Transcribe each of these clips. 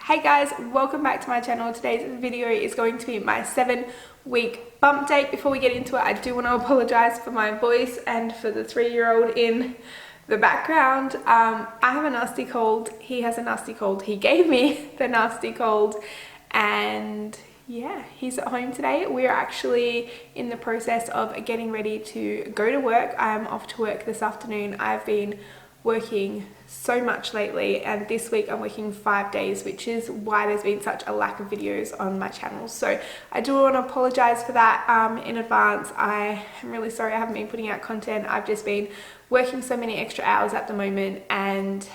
Hey guys, welcome back to my channel. Today's video is going to be my 7-week bump date. Before we get into it, I do want to apologize for my voice and for the 3-year-old in the background. I have a nasty cold. He has a nasty cold. He gave me the nasty cold, and yeah, he's at home today. We're actually in the process of getting ready to go to work. I'm off to work this afternoon. I've been working so much lately, and this week I'm working 5 days, which is why there's been such a lack of videos on my channel. So I do want to apologize for that in advance. I am really sorry I haven't been putting out content. I've just been working so many extra hours at the moment, and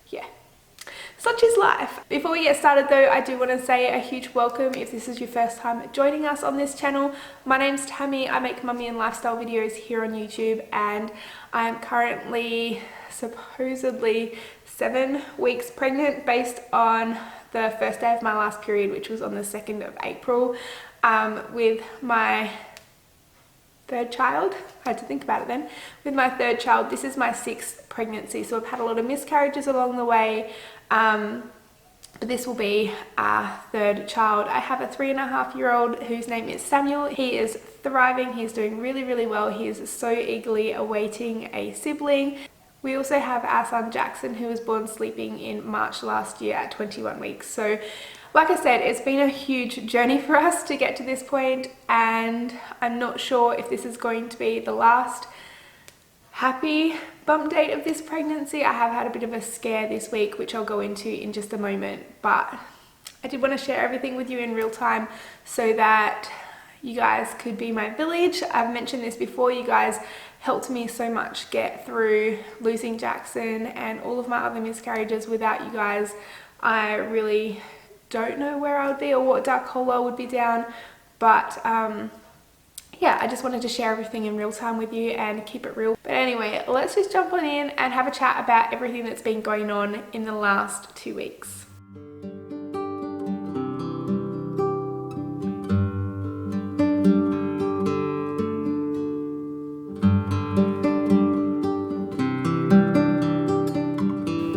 yeah, such is life. Before we get started though, I do want to say a huge welcome if this is your first time joining us on this channel. My name's Tammie. I make mummy and lifestyle videos here on YouTube, and I'm currently supposedly 7 weeks pregnant based on the first day of my last period, which was on the 2nd of April, with my third child. I had to think about it then. With my third child, this is my 6th pregnancy, so I've had a lot of miscarriages along the way, but this will be our 3rd child. I have a 3.5-year-old whose name is Samuel. He is thriving. He's doing really well. He is so eagerly awaiting a sibling. We also have our son Jackson, who was born sleeping in March last year at 21 weeks. So like I said, it's been a huge journey for us to get to this point, and I'm not sure if this is going to be the last happy bump date of this pregnancy. I have had a bit of a scare this week, which I'll go into in just a moment, but I did want to share everything with you in real time so that you guys could be my village. I've mentioned this before. You guys helped me so much get through losing Jackson and all of my other miscarriages. Without you guys, I really don't know where I would be or what dark hole I would be down. But yeah, I just wanted to share everything in real time with you and keep it real. But anyway, let's just jump on in and have a chat about everything that's been going on in the last 2 weeks.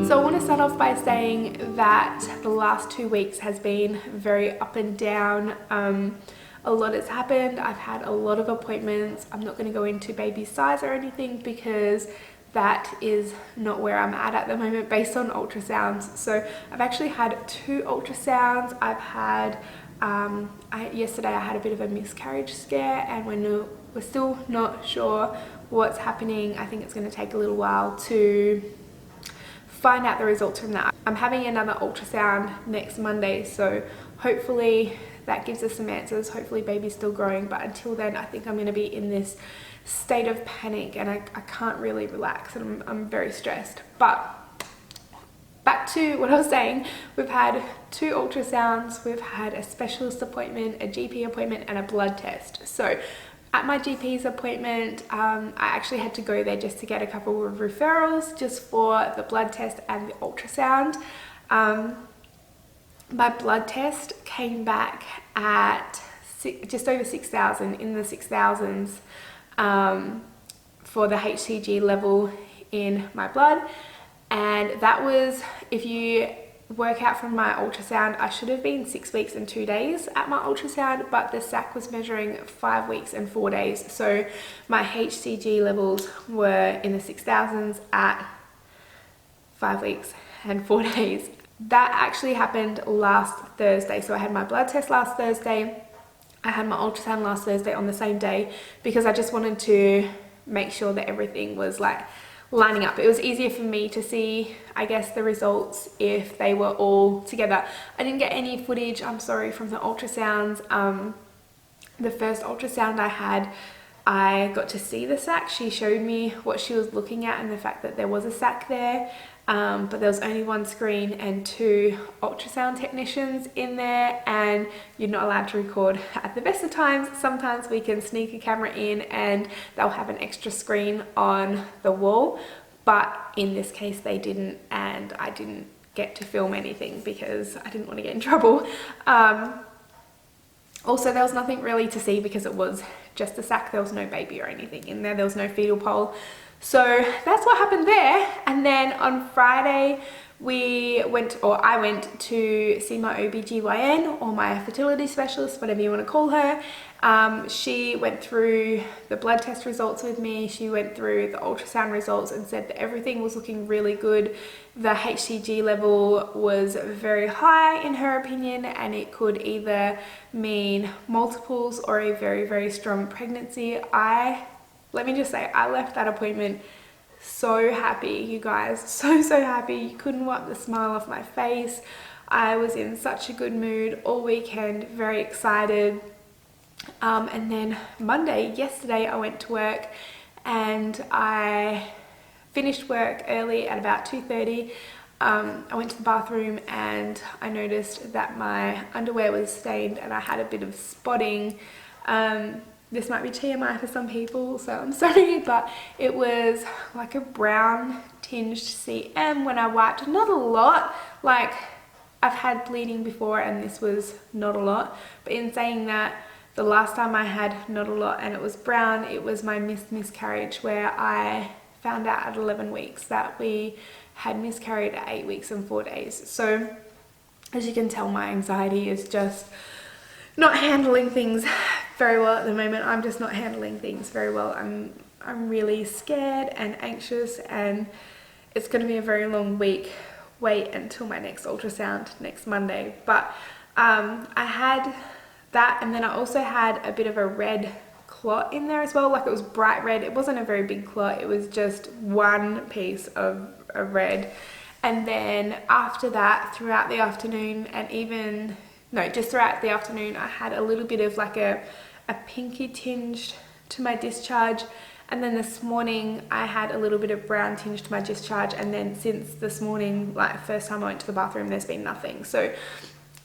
So I want to start off by saying that the last 2 weeks has been very up and down. A lot has happened. I've had a lot of appointments. I'm not going to go into baby size or anything because that is not where I'm at the moment based on ultrasounds. So I've actually had 2 ultrasounds. I've had, yesterday I had a bit of a miscarriage scare, and we're still not sure what's happening. I think it's going to take a little while to find out the results from that. I'm having another ultrasound next Monday, so hopefully that gives us some answers. Hopefully baby's still growing, but until then I think I'm going to be in this state of panic, and I can't really relax, and I'm very stressed. But back to what I was saying, we've had 2 ultrasounds, we've had a specialist appointment, a GP appointment, and a blood test. So at my GP's appointment, I actually had to go there just to get a couple of referrals just for the blood test and the ultrasound. My blood test came back at just over 6,000, in the 6,000s, for the HCG level in my blood. And that was, if you work out from my ultrasound, I should have been 6 weeks and 2 days at my ultrasound, but the sac was measuring 5 weeks and 4 days. So my HCG levels were in the 6,000s at 5 weeks and 4 days. That actually happened last Thursday. So I had my blood test last Thursday. I had my ultrasound last Thursday on the same day, because I just wanted to make sure that everything was like lining up. It was easier for me to see, I guess, the results if they were all together. I didn't get any footage, I'm sorry, from the ultrasounds. The first ultrasound I had, I got to see the sac. She showed me what she was looking at and the fact that there was a sac there, but there was only 1 screen and 2 ultrasound technicians in there, and you're not allowed to record at the best of times. Sometimes we can sneak a camera in and they'll have an extra screen on the wall, but in this case they didn't, and I didn't get to film anything because I didn't want to get in trouble. Also, there was nothing really to see because it was just a sac. There was no baby or anything in there. There was no fetal pole. So that's what happened there. And then on Friday I went to see my OBGYN, or my fertility specialist, whatever you want to call her. She went through the blood test results with me. She went through the ultrasound results and said that everything was looking really good. The HCG level was very high in her opinion, and it could either mean multiples or a very, very strong pregnancy. Let me just say, I left that appointment so happy, you guys, so happy. You couldn't wipe the smile off my face. I was in such a good mood all weekend, very excited. And then yesterday, I went to work and I finished work early at about 2:30. I went to the bathroom and I noticed that my underwear was stained and I had a bit of spotting. This might be TMI for some people, so I'm sorry, but it was like a brown tinged CM when I wiped. Not a lot, like I've had bleeding before and this was not a lot, but in saying that, the last time I had not a lot and it was brown, it was my miscarriage, where I found out at 11 weeks that we had miscarried at 8 weeks and 4 days. So as you can tell, my anxiety is just not handling things very well at the moment. I'm just not handling things very well. I'm really scared and anxious, and it's going to be a very long week. Wait until my next ultrasound next Monday. But I had that, and then I also had a bit of a red clot in there as well. Like, it was bright red. It wasn't a very big clot. It was just one piece of red. And then after that, throughout the afternoon, just throughout the afternoon, I had a little bit of like a pinky tinge to my discharge. And then this morning I had a little bit of brown tinge to my discharge. And then since this morning, like first time I went to the bathroom, there's been nothing. So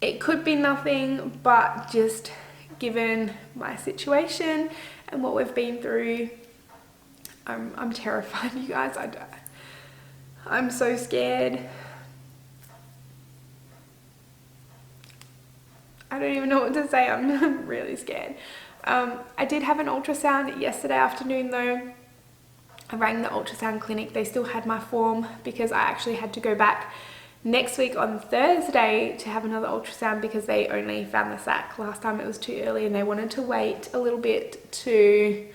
it could be nothing, but just given my situation and what we've been through, I'm terrified, you guys. I'm so scared. I don't even know what to say. I'm really scared. I did have an ultrasound yesterday afternoon though. I rang the ultrasound clinic. They still had my form because I actually had to go back next week on Thursday to have another ultrasound because they only found the sac. Last time it was too early and they wanted to wait a little bit to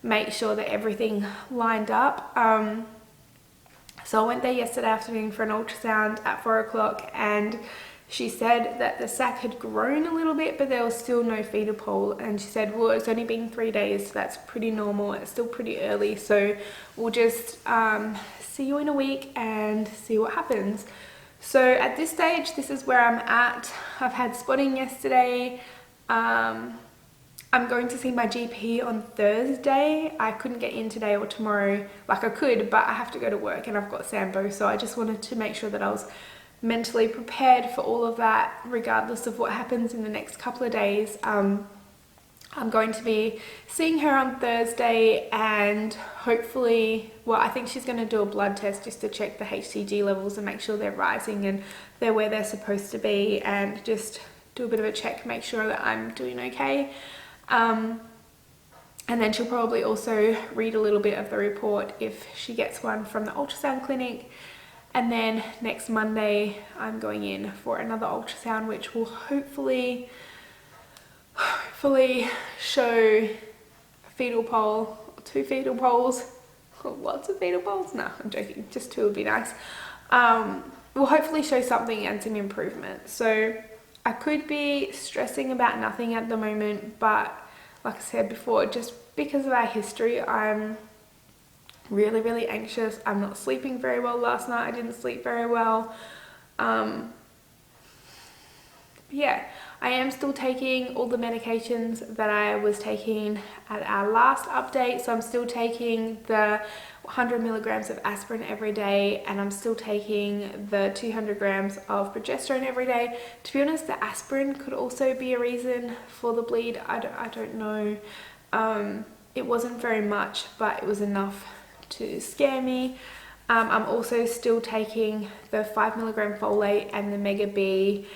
make sure that everything lined up. So I went there yesterday afternoon for an ultrasound at 4 o'clock, and she said that the sac had grown a little bit, but there was still no fetal pole. And she said, well, it's only been 3 days, so that's pretty normal. It's still pretty early, so we'll just see you in a week and see what happens. So at this stage, this is where I'm at. I've had spotting yesterday. I'm going to see my GP on Thursday. I couldn't get in today or tomorrow. Like, I could, but I have to go to work and I've got Sambo, so I just wanted to make sure that I was mentally prepared for all of that, regardless of what happens in the next couple of days. I'm going to be seeing her on Thursday, and hopefully, well, I think she's going to do a blood test just to check the HCG levels and make sure they're rising and they're where they're supposed to be, and just do a bit of a check, make sure that I'm doing okay. And then she'll probably also read a little bit of the report if she gets one from the ultrasound clinic. And then next Monday, I'm going in for another ultrasound, which will hopefully show fetal pole, 2 fetal poles, lots of fetal poles. No, I'm joking, just 2 would be nice. Will hopefully show something and some improvement. So I could be stressing about nothing at the moment, but like I said before, just because of our history, I'm really, really anxious. I'm not sleeping very well. Last night I didn't sleep very well. Yeah, I am still taking all the medications that I was taking at our last update. So I'm still taking the 100 milligrams of aspirin every day, and I'm still taking the 200 grams of progesterone every day. To be honest, the aspirin could also be a reason for the bleed. I don't know. It wasn't very much, but it was enough to scare me. I'm also still taking the 5 milligram folate and the Mega B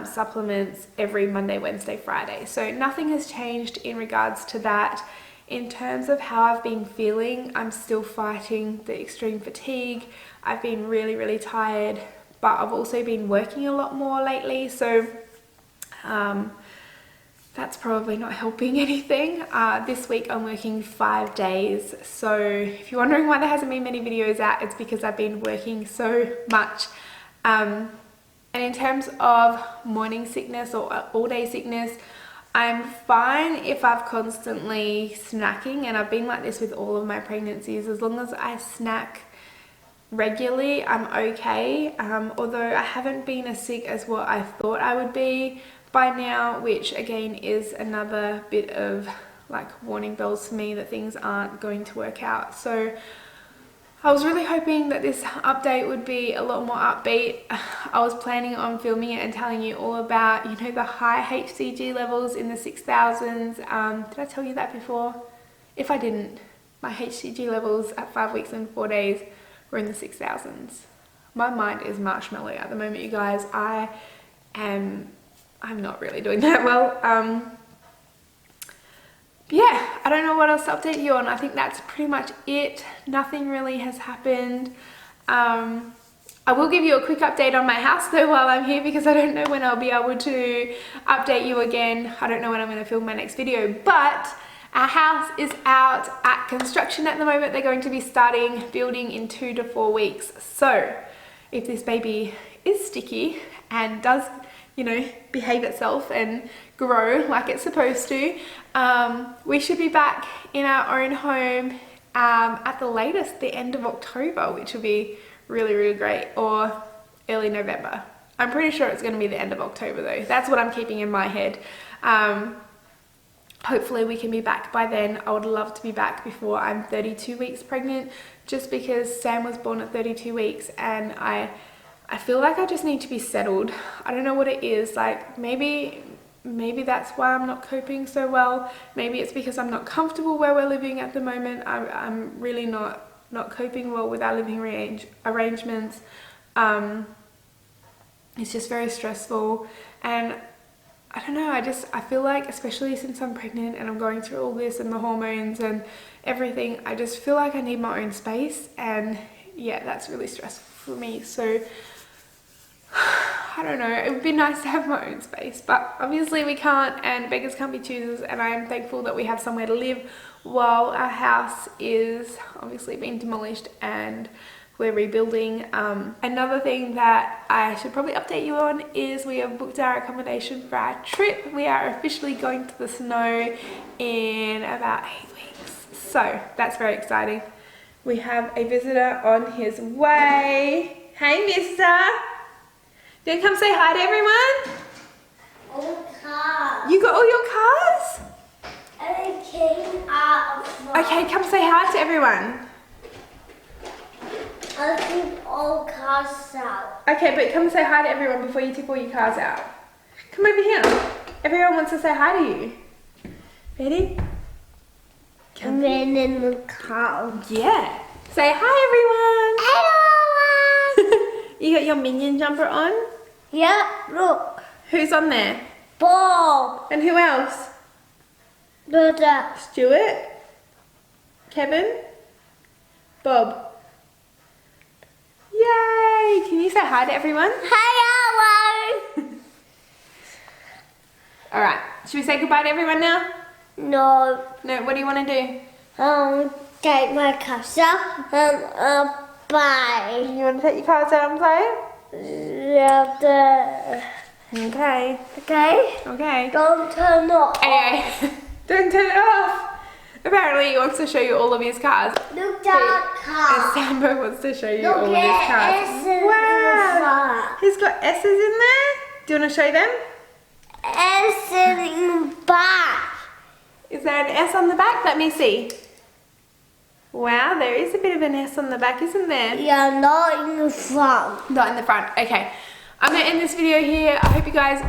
supplements every Monday, Wednesday, Friday. So nothing has changed in regards to that. In terms of how I've been feeling, I'm still fighting the extreme fatigue. I've been really, really tired but I've also been working a lot more lately, so that's probably not helping anything. This week I'm working 5 days, so if you're wondering why there hasn't been many videos out, it's because I've been working so much. And in terms of morning sickness or all-day sickness, I'm fine if I've constantly snacking, and I've been like this with all of my pregnancies. As long as I snack regularly, I'm okay. Although I haven't been as sick as what I thought I would be by now, which again is another bit of like warning bells to me that things aren't going to work out. So I was really hoping that this update would be a lot more upbeat. I was planning on filming it and telling you all about, you know, the high HCG levels in the 6,000s. Did I tell you that before? If I didn't, my HCG levels at 5 weeks and 4 days were in the 6,000s. My mind is marshmallow at the moment, you guys. I'm not really doing that well. Yeah, I don't know what else to update you on. I think that's pretty much it. Nothing really has happened. I will give you a quick update on my house though while I'm here, because I don't know when I'll be able to update you again. I don't know when I'm going to film my next video, but our house is out at construction at the moment. They're going to be starting building in 2 to 4 weeks. So if this baby is sticky and does, you know, behave itself and grow like it's supposed to, we should be back in our own home at the latest the end of October, which will be really, really great, or early November. I'm pretty sure it's going to be the end of October though. That's what I'm keeping in my head. Hopefully we can be back by then. I would love to be back before I'm 32 weeks pregnant, just because Sam was born at 32 weeks and I feel like I just need to be settled. I don't know what it is. Like maybe that's why I'm not coping so well. Maybe it's because I'm not comfortable where we're living at the moment. I'm really not coping well with our living arrangements. It's just very stressful, and I don't know, I feel like, especially since I'm pregnant and I'm going through all this and the hormones and everything, I just feel like I need my own space, and yeah, that's really stressful for me. So I don't know, it would be nice to have my own space, but obviously we can't, and beggars can't be choosers, and I am thankful that we have somewhere to live while our house is obviously being demolished and we're rebuilding. Another thing that I should probably update you on is we have booked our accommodation for our trip. We are officially going to the snow in about 8 weeks, so that's very exciting. We have a visitor on his way. Hey, mister! Do you come say hi to everyone? All cars. You got all your cars? I came out of Okay, come say hi to everyone. I took all cars out. Okay, but come say hi to everyone before you take all your cars out. Come over here. Everyone wants to say hi to you. Ready? Come in the car. Yeah. Say hi, everyone. Hello. You got your minion jumper on? Yeah, look. Who's on there? Bob. And who else? Brother. Stuart? Kevin? Bob? Yay! Can you say hi to everyone? Hello. Alright, should we say goodbye to everyone now? No. No, what do you want to do? Take my cars out and bye. You want to take your cars out and play? Yeah. Okay. Okay. Okay. Don't turn off. Anyway, don't turn it off. Apparently he wants to show you all of his cars. Look that And car. Sambo wants to show you Look all of his at cars. S's in Wow. the He's got S's in there. Do you want to show them? S in the back. Is there an S on the back? Let me see. Wow, there is a bit of an S on the back, isn't there? Yeah, not in the front. Not in the front. Okay. I'm going to end this video here. I hope you guys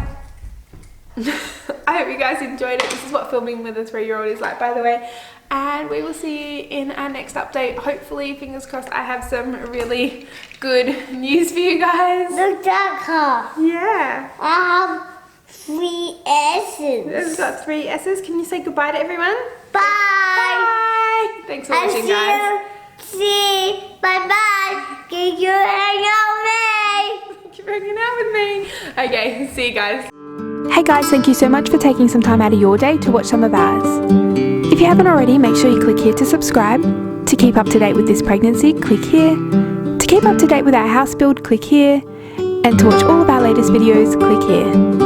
enjoyed it. This is what filming with a 3-year-old is like, by the way. And we will see you in our next update. Hopefully, fingers crossed, I have some really good news for you guys. Look that car. Yeah. I have 3 S's. It's got 3 S's. Can you say goodbye to everyone? Bye. Bye. Thanks for watching, guys. See. Bye bye. Can you hang out me? pregnant out with me. Okay, see you guys. Hey guys, thank you so much for taking some time out of your day to watch some of ours. If you haven't already, make sure you click here to subscribe. To keep up to date with this pregnancy, click here. To keep up to date with our house build, click here. And to watch all of our latest videos, click here.